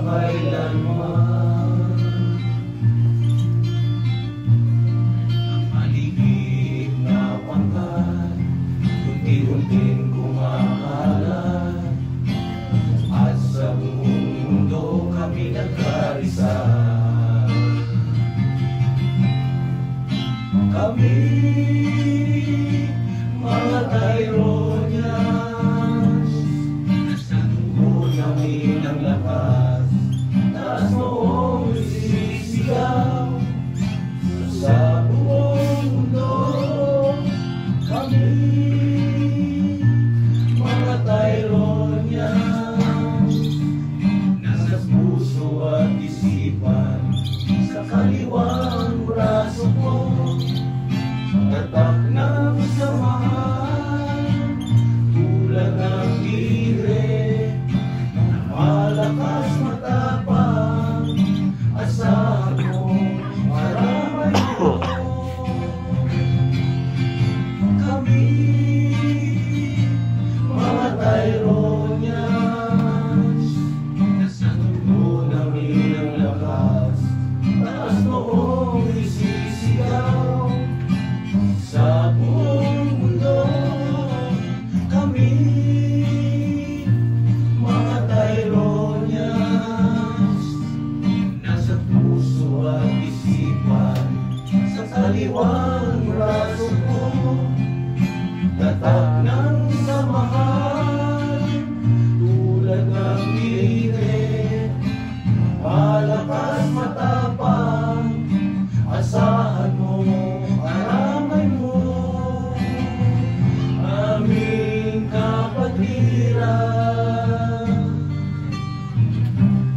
kailanman. Ang maligid na pangkat, unti-unting kumakalat, at sa buong mundo kami nagkarisa. Kami, mga Tyronians, nasa tubo namin ang lakas, taas noong sisigaw sa buong mundo. Kami, mga Tyronians, nasa puso at isipan, sa kaliwang braso ko, tatak ng samahan, tulad ng tigre, malakas matapang, asahan mo, maramay mo. Kami, mga Tyronians, nasa tubo namin ang lakas, taas noong isisigaw sa buong mundo. Kami, mga Tyronians, nasa puso at isipan, sa kaliwang braso ko, tatak ng samahan, tulad ng tigre, malakas matapang, asahan mo, maramay mo. Aming kapatiran,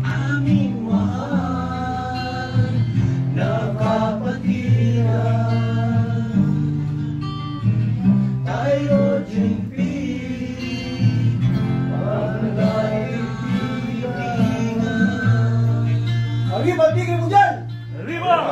aming mahal na kapatiran, tayo jingpig, panagay-titingan. Arriba, tigre mo dyan! Arriba!